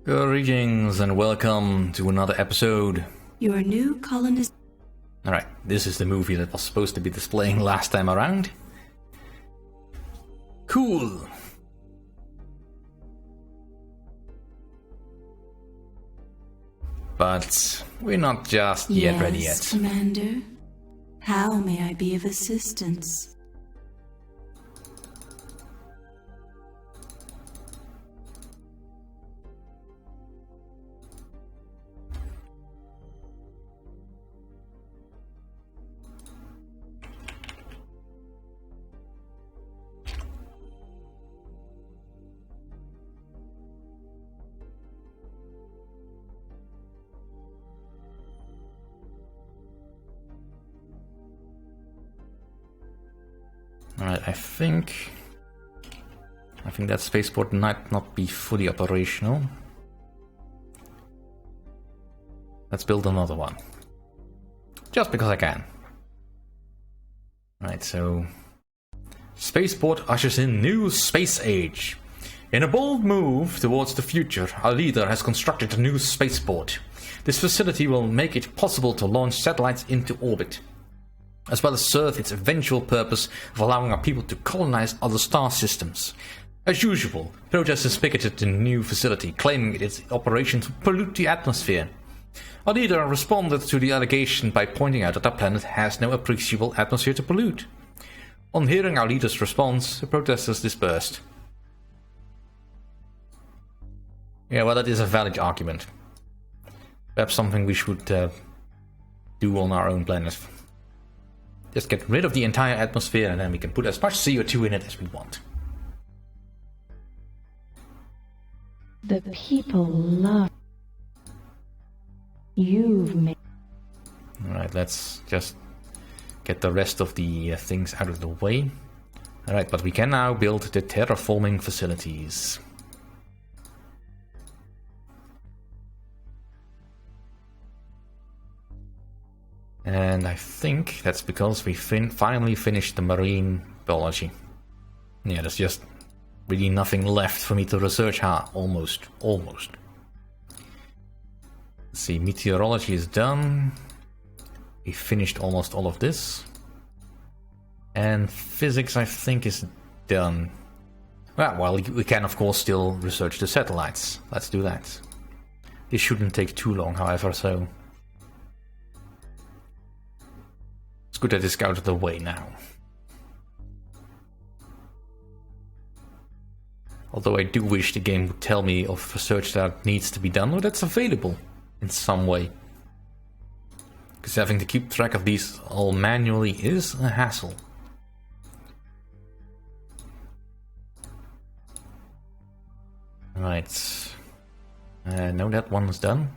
Greetings and welcome to another episode. Your new colonist. Alright, this is the movie that was supposed to be displaying last time around. Cool. But we're not just yet ready yet. Yes, Commander. How may I be of assistance? Alright, I think that spaceport might not be fully operational. Let's build another one. Just because I can. Right, so spaceport ushers in new space age. In a bold move towards the future, our leader has constructed a new spaceport. This facility will make it possible to launch satellites into orbit, as well as serve its eventual purpose of allowing our people to colonize other star systems. As usual, protesters picketed the new facility, claiming its operation to pollute the atmosphere. Our leader responded to the allegation by pointing out that our planet has no appreciable atmosphere to pollute. On hearing our leader's response, the protesters dispersed. Yeah, well, that is a valid argument. Perhaps something we should do on our own planet. Just get rid of the entire atmosphere and then we can put as much CO2 in it as we want. The people love you've made. Alright, let's just get the rest of the things out of the way. Alright, but we can now build the terraforming facilities. And I think that's because we finally finished the marine biology. Yeah, there's just really nothing left for me to research. Almost. Let's see, meteorology is done. We finished almost all of this. And physics, I think, is done. Well, we can of course still research the satellites. Let's do that. This shouldn't take too long, however, so it's good that it's out of the way now. Although I do wish the game would tell me of research that needs to be done or that's available in some way. Because having to keep track of these all manually is a hassle. Right. No, that one's done.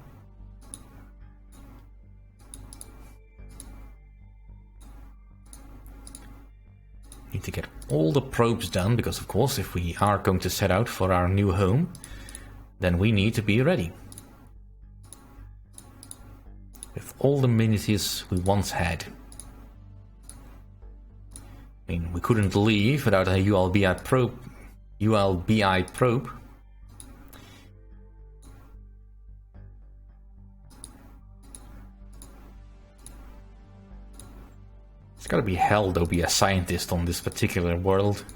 Need to get all the probes done, because of course if we are going to set out for our new home, then we need to be ready. With all the amenities we once had. I mean, we couldn't leave without a ULBI probe. It's gotta be hell though, be a scientist on this particular world. I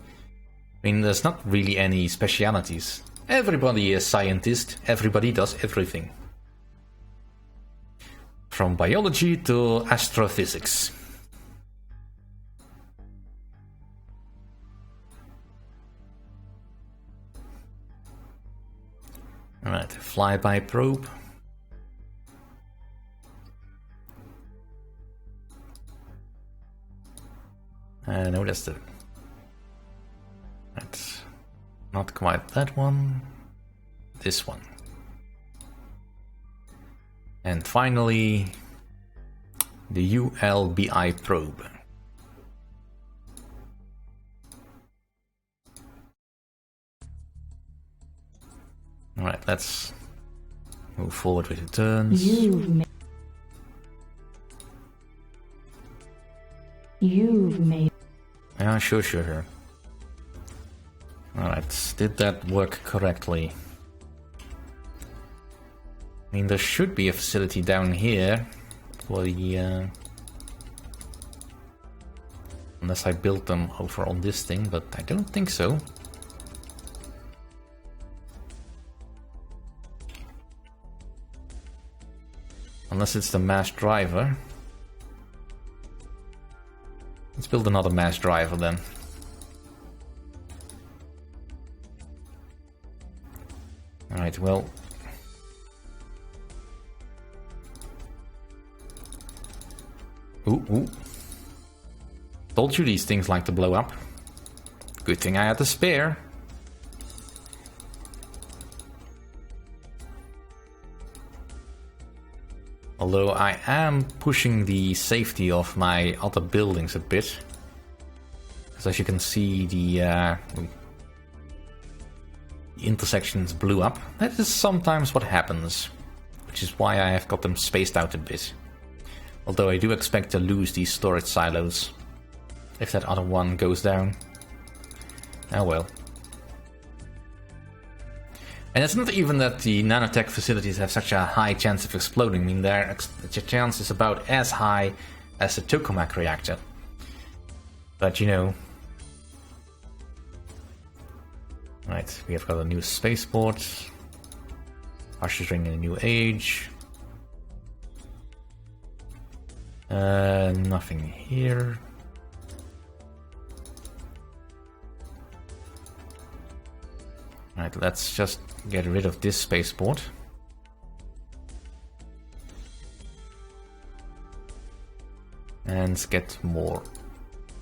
mean, there's not really any specialities. Everybody is scientist, everybody does everything. From biology to astrophysics. Alright, flyby probe. No, that's not quite that one. This one. And finally, the ULBI probe. Alright, let's move forward with the turns. You've made. Yeah, sure. Alright, did that work correctly? I mean, there should be a facility down here for the... Unless I built them over on this thing, but I don't think so. Unless it's the mass driver. Let's build another mass driver then. Alright, well... Ooh. Told you these things like to blow up. Good thing I had the spare. Although I am pushing the safety of my other buildings a bit. Because as you can see, the intersections blew up. That is sometimes what happens. Which is why I have got them spaced out a bit. Although I do expect to lose these storage silos. If that other one goes down. Oh well. And it's not even that the nanotech facilities have such a high chance of exploding. I mean, their chance is about as high as the tokamak reactor. But you know... Right, we have got a new spaceport. Ushering in a new age. Nothing here. Right, let's just get rid of this spaceport. And get more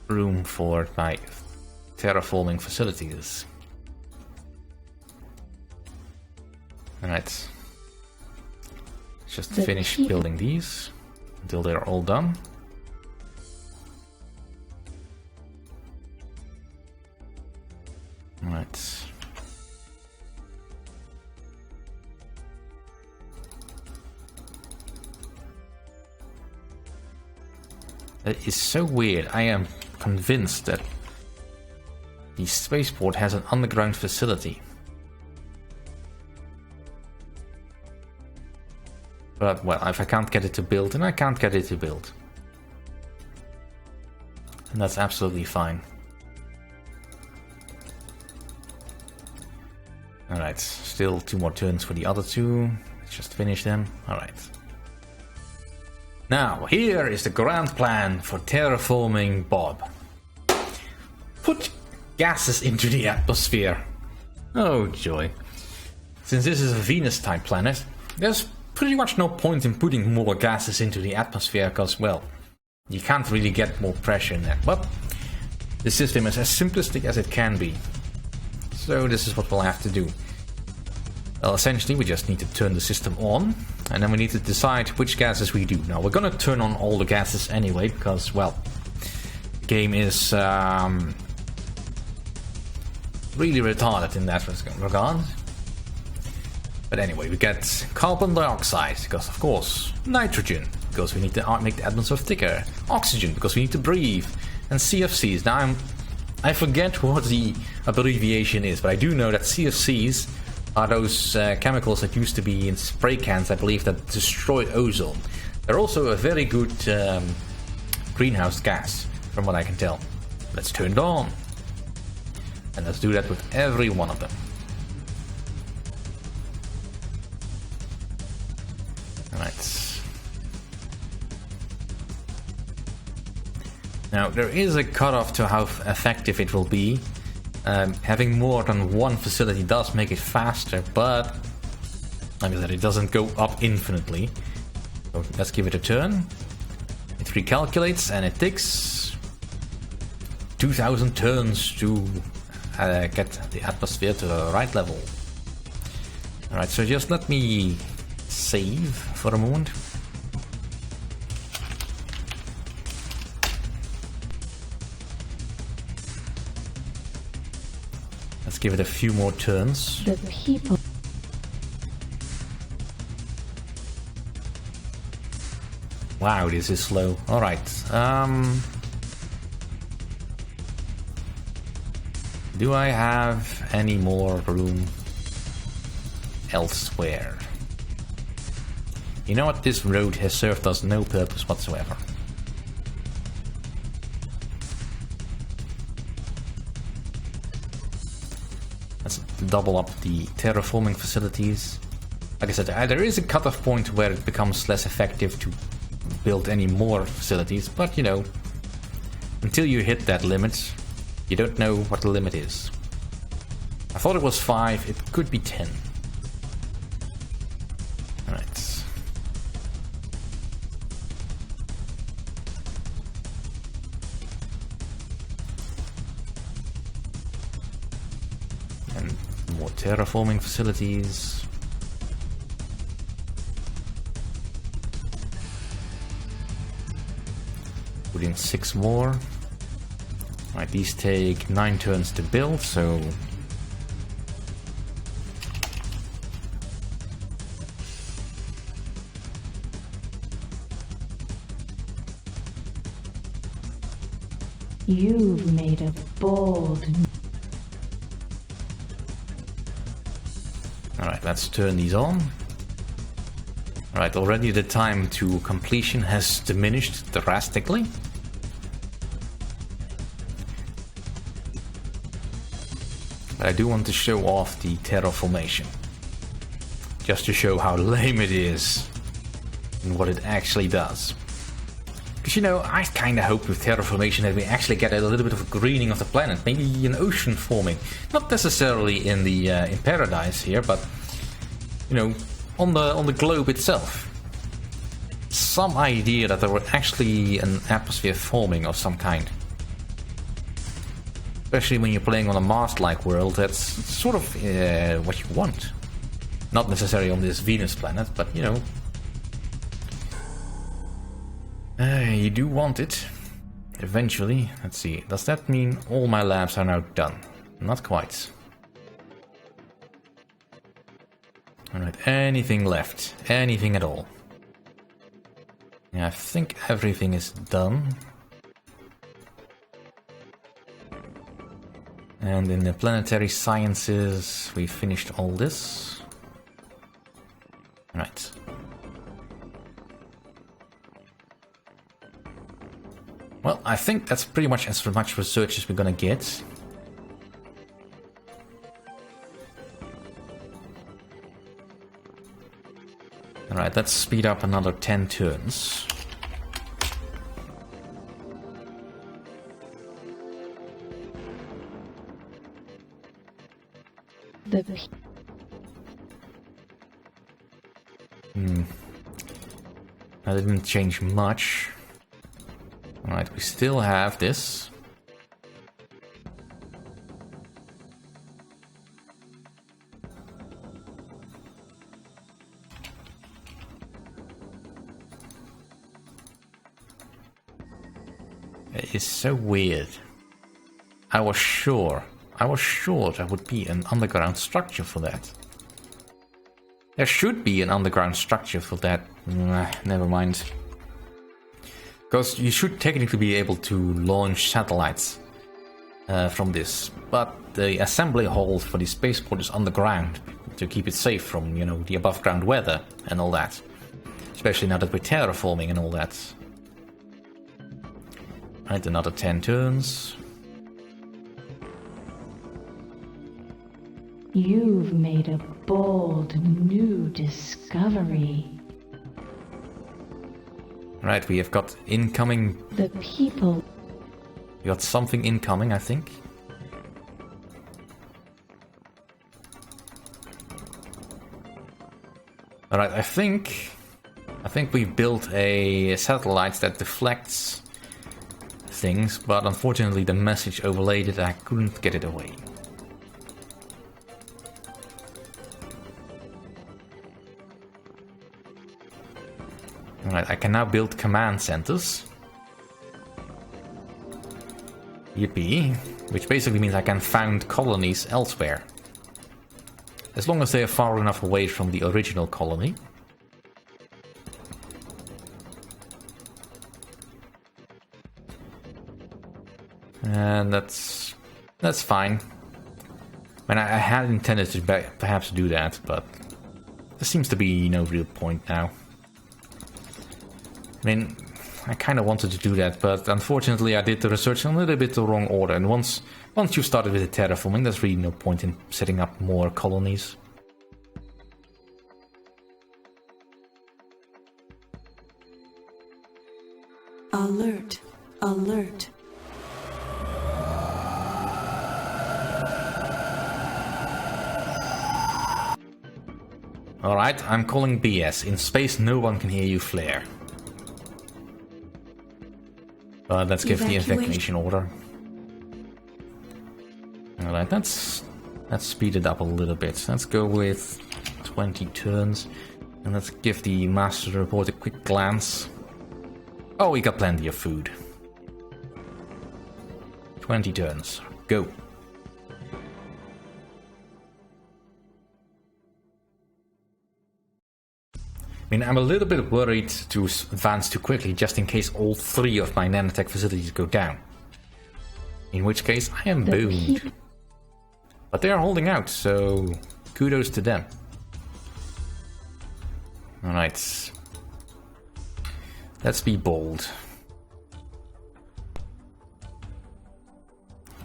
room for my terraforming facilities. Alright. Just finish building these until they're all done. Alright. That is so weird. I am convinced that the spaceport has an underground facility. But, well, if I can't get it to build, then I can't get it to build. And that's absolutely fine. Alright, still 2 more turns for the other 2. Let's just finish them. Alright. Now, here is the grand plan for terraforming Bob. Put gases into the atmosphere. Oh joy. Since this is a Venus-type planet, there's pretty much no point in putting more gases into the atmosphere, because, well, you can't really get more pressure in there. But the system is as simplistic as it can be. So this is what we'll have to do. Well, essentially, we just need to turn the system on, and then we need to decide which gases we do. Now, we're gonna turn on all the gases anyway, because, well, the game is really retarded in that regard. But anyway, we get carbon dioxide, because, of course, nitrogen, because we need to make the atmosphere thicker, oxygen, because we need to breathe, and CFCs. Now, I forget what the abbreviation is, but I do know that CFCs are those chemicals that used to be in spray cans, I believe, that destroy ozone. They're also a very good greenhouse gas, from what I can tell. Let's turn it on. And let's do that with every one of them. Alright. Now, there is a cutoff to how effective it will be. Having more than one facility does make it faster, but like I said, it doesn't go up infinitely. So let's give it a turn. It recalculates and it takes 2000 turns to get the atmosphere to the right level. Alright, so just let me save for a moment. Let's give it a few more turns. The people. Wow, this is slow. Alright. Do I have any more room elsewhere? You know what? This road has served us no purpose whatsoever. Let's double up the terraforming facilities. Like I said, there is a cutoff point where it becomes less effective to build any more facilities, but you know, until you hit that limit, you don't know what the limit is. I thought it was 5, it could be 10. Alright. And more terraforming facilities. Put in 6 more. Right, these take 9 turns to build, so You've made a bold... Alright, let's turn these on. Alright, already the time to completion has diminished drastically. But I do want to show off the terraformation. Just to show how lame it is. And what it actually does. Because, you know, I kinda hope with terraformation that we actually get a little bit of a greening of the planet. Maybe an ocean forming. Not necessarily in the in paradise here, but, you know, on the globe itself. Some idea that there were actually an atmosphere forming of some kind. Especially when you're playing on a Mars-like world, that's sort of what you want. Not necessarily on this Venus planet, but you know. You do want it. Eventually. Let's see. Does that mean all my labs are now done? Not quite. Alright, anything left? Anything at all? Yeah, I think everything is done. And in the planetary sciences, we finished all this. Right. Well, I think that's pretty much as much research as we're gonna get. Alright, let's speed up another 10 turns. That didn't change much. Alright, we still have this. It is so weird. I was sure there would be an underground structure for that. There should be an underground structure for that. Never mind. Because you should technically be able to launch satellites from this. But the assembly hall for the spaceport is underground to keep it safe from, you know, the above ground weather and all that. Especially now that we're terraforming and all that. Right, another 10 turns. You've made a bold new discovery. Right, we have got incoming... The people... We got something incoming, I think. Alright, I think we've built a satellite that deflects things, but unfortunately the message overlaid it and I couldn't get it away. Alright, I can now build command centers. Yippee. Which basically means I can found colonies elsewhere. As long as they are far enough away from the original colony. And that's fine. I mean, I had intended to perhaps do that, but there seems to be no real point now. I mean, I kind of wanted to do that, but unfortunately I did the research in a little bit the wrong order. And once you started with the terraforming, there's really no point in setting up more colonies. Alert. Alert. Alright, I'm calling BS. In space, no one can hear you flare. But let's give the evacuation order. Alright, let's speed it up a little bit. Let's go with 20 turns. And let's give the master report a quick glance. Oh, we got plenty of food. 20 turns. Go. I mean, I'm a little bit worried to advance too quickly, just in case all 3 of my nanotech facilities go down. In which case, I am boomed. But they are holding out, so kudos to them. Alright. Let's be bold.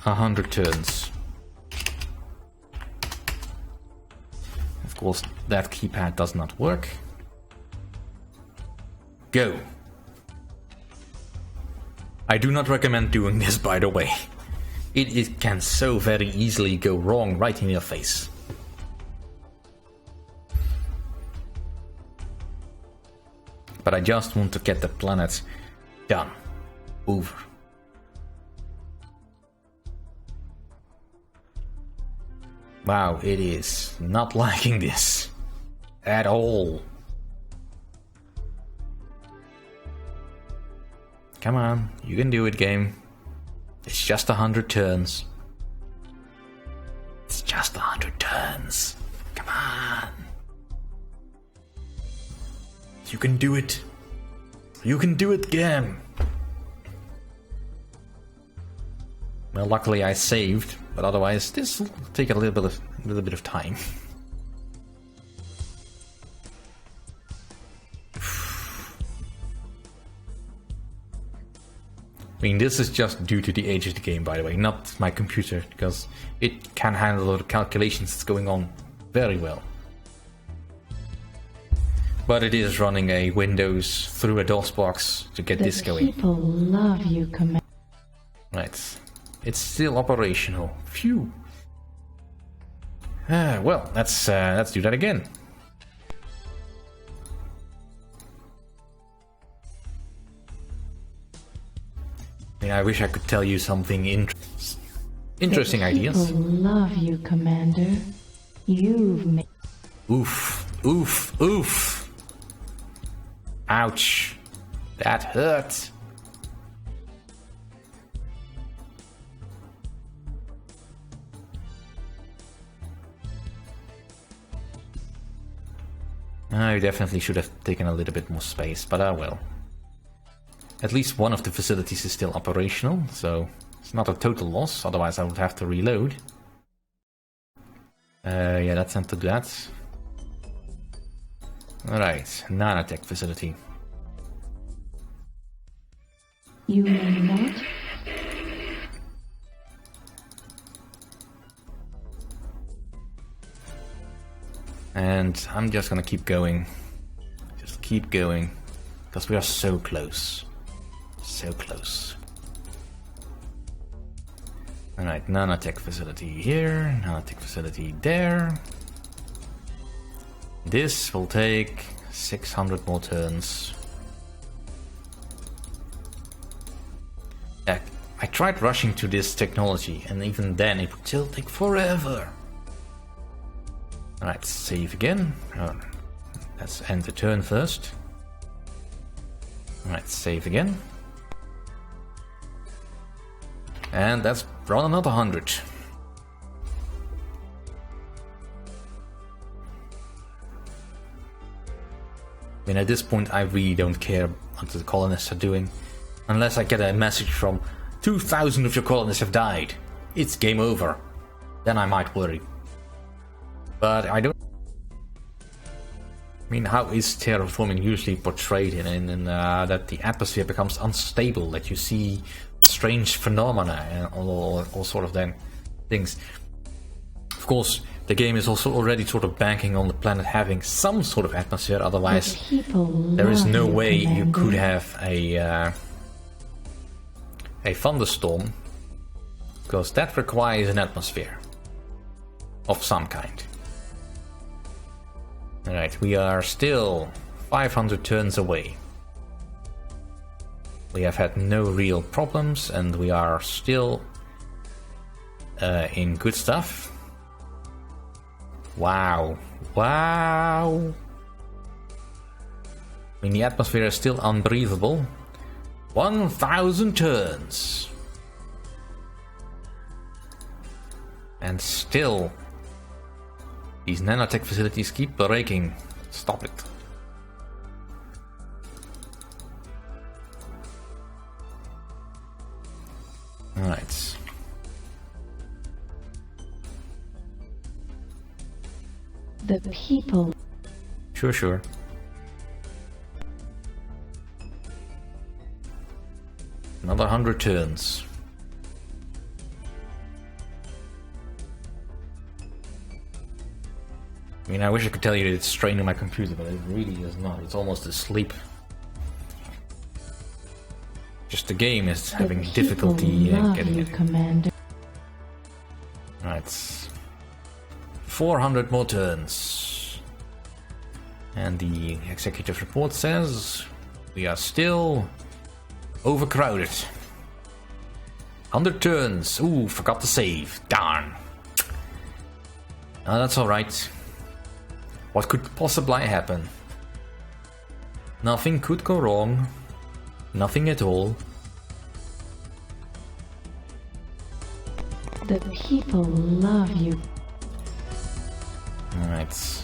100 turns. Of course, that keypad does not work. Go. I do not recommend doing this, by the way. It can so very easily go wrong right in your face. But I just want to get the planet done. Over. Wow, it is not liking this. At all. Come on, you can do it, game. It's just 100 turns. It's just 100 turns. Come on. You can do it. You can do it, game. Well, luckily I saved, but otherwise this will take a little bit of time. I mean, this is just due to the age of the game, by the way, not my computer, because it can handle all the calculations that's going on very well. But it is running a Windows through a DOS box to get this going. People love you, Commander. Right. It's still operational. Phew. Well, let's do that again. I wish I could tell you something interesting ideas. People love you, Commander. You've made... Oof. Oof. Oof. Ouch. That hurt. I definitely should have taken a little bit more space, but well. At least one of the facilities is still operational, so it's not a total loss, otherwise I would have to reload. Yeah, that's not to do that. Alright, nanotech facility. You may not. And I'm just gonna keep going. Just keep going. Because we are so close. So close. Alright, nanotech facility here, nanotech facility there. This will take 600 more turns. I tried rushing to this technology, and even then it would still take forever. Alright, save again. Let's end the turn first. Alright, save again. And let's run another 100. I mean, at this point I really don't care what the colonists are doing. Unless I get a message from 2,000 of your colonists have died. It's game over. Then I might worry. But I don't... I mean, how is terraforming usually portrayed in that the atmosphere becomes unstable, that you see strange phenomena and all sort of things. Of course, the game is also already sort of banking on the planet having some sort of atmosphere, otherwise there is no way you could have a thunderstorm, because that requires an atmosphere of some kind. Alright, we are still 500 turns away. We have had no real problems, and we are still in good stuff. Wow. Wow! I mean, the atmosphere is still unbreathable. 1,000 turns! And still, these nanotech facilities keep breaking. Stop it. Alright. The people. Sure. Another 100 turns. I mean, I wish I could tell you that it's straining my computer, but it really is not. It's almost asleep. Just the game is having difficulty getting it. Commander. Right. 400 more turns. And the executive report says we are still overcrowded. 100 turns. Ooh, forgot to save. Darn. That's alright. What could possibly happen? Nothing could go wrong. Nothing at all. The people love you. Alright.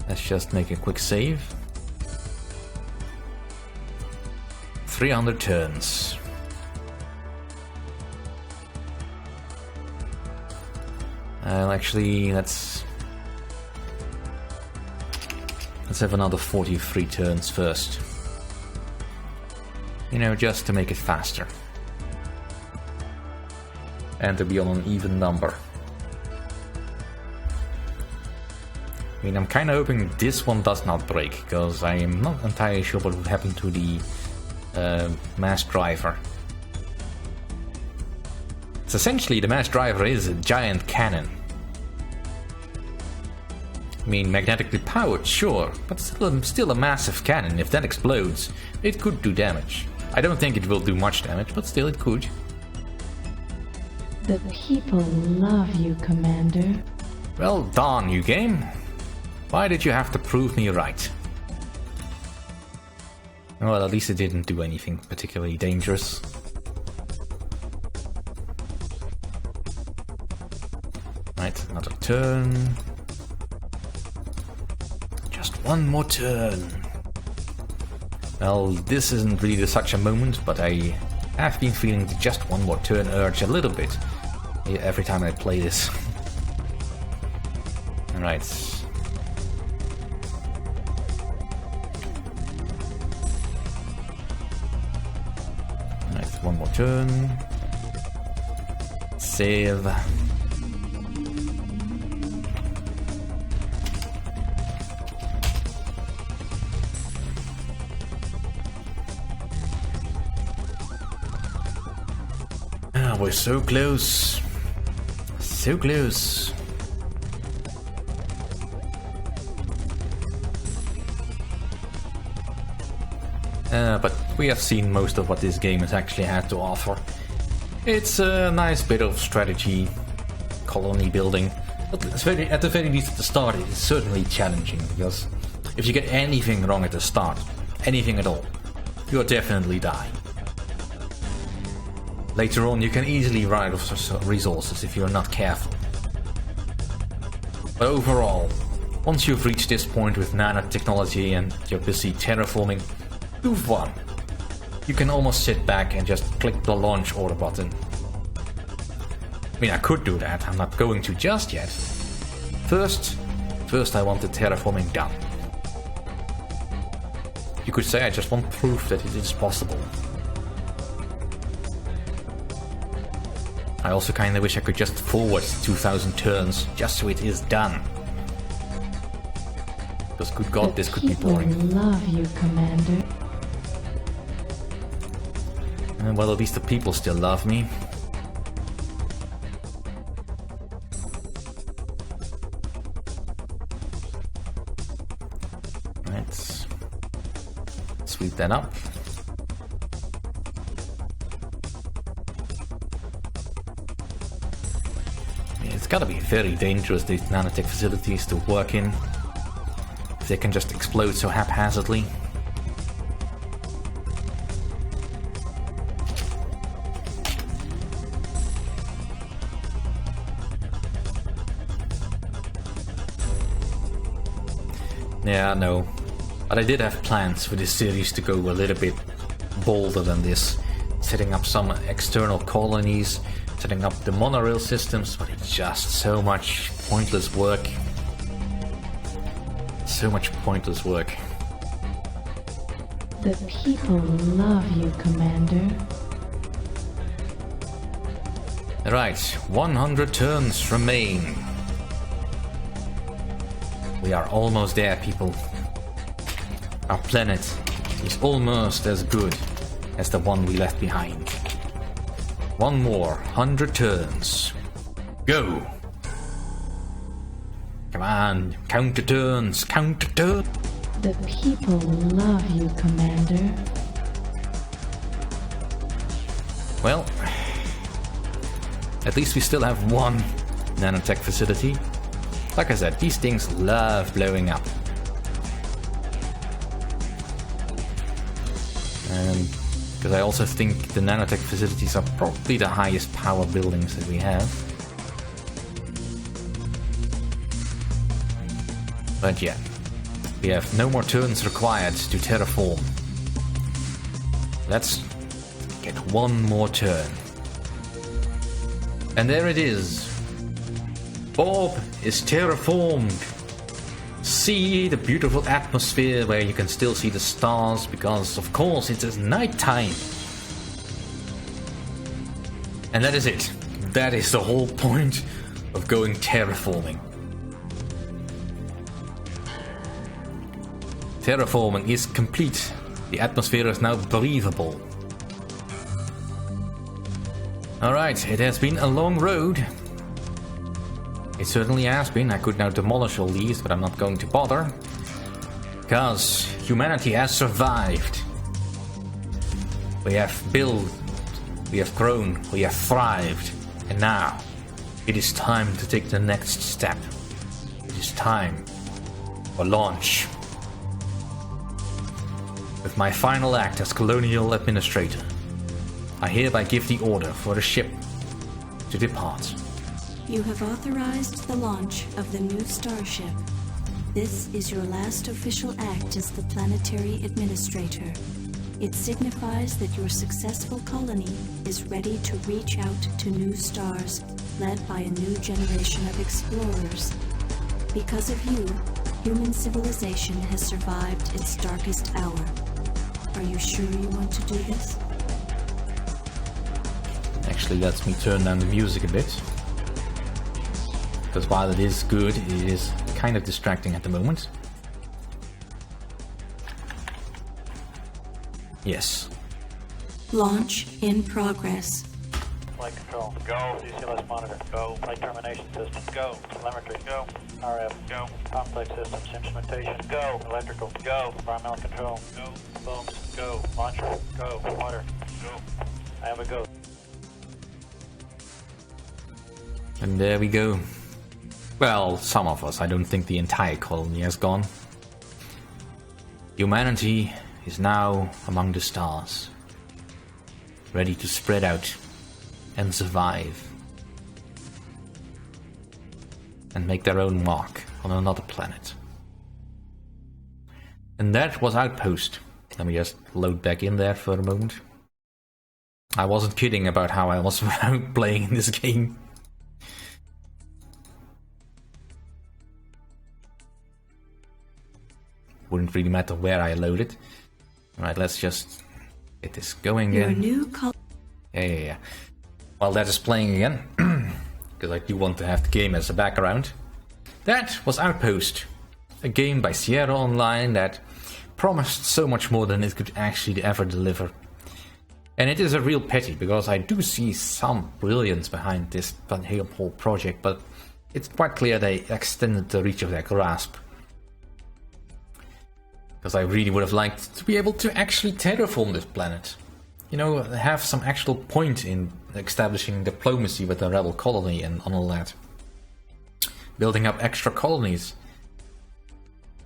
Let's just make a quick save. 300 turns. Actually, let's have another 43 turns first. You know, just to make it faster. And to be on an even number. I mean, I'm kind of hoping this one does not break, because I am not entirely sure what would happen to the mass driver. So essentially, the mass driver is a giant cannon. I mean, magnetically powered, sure, but still a massive cannon. If that explodes, it could do damage. I don't think it will do much damage, but still it could. The people love you, Commander. Well done, you game. Why did you have to prove me right? Well, at least it didn't do anything particularly dangerous. Right, another turn. Just one more turn. Well, this isn't really such a moment, but I have been feeling the just one more turn urge a little bit every time I play this. Alright. One more turn. Save. We're so close. So close. But we have seen most of what this game has actually had to offer. It's a nice bit of strategy, colony building, but at the very least at the start it is certainly challenging, because if you get anything wrong at the start, anything at all, you'll definitely die. Later on you can easily run out of resources if you're not careful. But overall, once you've reached this point with nanotechnology and you're busy terraforming, you've won. You can almost sit back and just click the launch order button. I mean, I could do that, I'm not going to just yet. First I want the terraforming done. You could say I just want proof that it is possible. I also kinda wish I could just forward 2000 turns, just so it is done. Because good god, this could be boring. People love you, Commander. Well, at least the people still love me. Let's sweep that up. It's gotta be very dangerous, these nanotech facilities to work in. If they can just explode so haphazardly. Yeah, no. But I did have plans for this series to go a little bit bolder than this. Setting up some external colonies, setting up the monorail systems, but it's just so much pointless work. So much pointless work. The people love you, Commander. Right, 100 turns remain. We are almost there, people. Our planet is almost as good as the one we left behind. One more 100 turns. Go! Come on, count the turns, count the turns! The people love you, Commander. Well, at least we still have one nanotech facility. Like I said, these things love blowing up. And because I also think the nanotech facilities are probably the highest power buildings that we have. But yeah, we have no more turns required to terraform. Let's get one more turn. And there it is. Bob is terraformed. See the beautiful atmosphere where you can still see the stars because, of course, it is nighttime. And that is it. That is the whole point of going terraforming. Terraforming is complete. The atmosphere is now breathable. Alright, it has been a long road. It certainly has been. I could now demolish all these, but I'm not going to bother. Because humanity has survived. We have built, we have grown, we have thrived. And now, it is time to take the next step. It is time for launch. With my final act as colonial administrator, I hereby give the order for the ship to depart. You have authorized the launch of the new starship. This is your last official act as the planetary administrator. It signifies that your successful colony is ready to reach out to new stars, led by a new generation of explorers. Because of you, human civilization has survived its darkest hour. Are you sure you want to do this? Actually, lets me turn down the music a bit. Because while it is good, it is kind of distracting at the moment. Yes. Launch in progress. Flight control, go. DCLS monitor, go. Flight termination system, go. Telemetry, go. RF, go. Complex systems, instrumentation, go. Electrical, go. Environmental control, go. Booms, go. Launcher, go. Water, go. I have a go. And there we go. Well, some of us. I don't think the entire colony has gone. Humanity is now among the stars, ready to spread out and survive and make their own mark on another planet. And that was Outpost. Let me just load back in there for a moment. I wasn't kidding about how I was playing this game. wouldn't really matter where I load it. Alright, let's just get this going Your again. new col- Yeah. While that is playing again, because I do want to have the game as a background. That was Outpost, a game by Sierra Online that promised so much more than it could actually ever deliver. And it is a real pity, because I do see some brilliance behind this whole project, but it's quite clear they extended the reach of their grasp. Because I really would have liked to be able to actually terraform this planet. You know, have some actual point in establishing diplomacy with the rebel colony and all that. Building up extra colonies.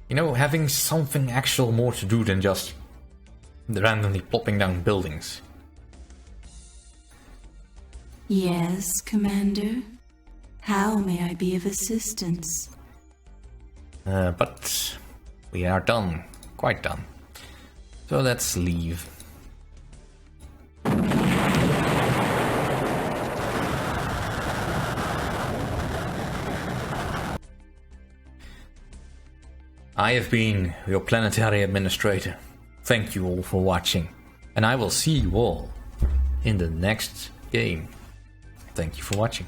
You know, having something actual more to do than just randomly plopping down buildings. Yes, Commander. How may I be of assistance? But we are done. Quite done. So let's leave. I have been your planetary administrator. Thank you all for watching, and I will see you all in the next game. Thank you for watching.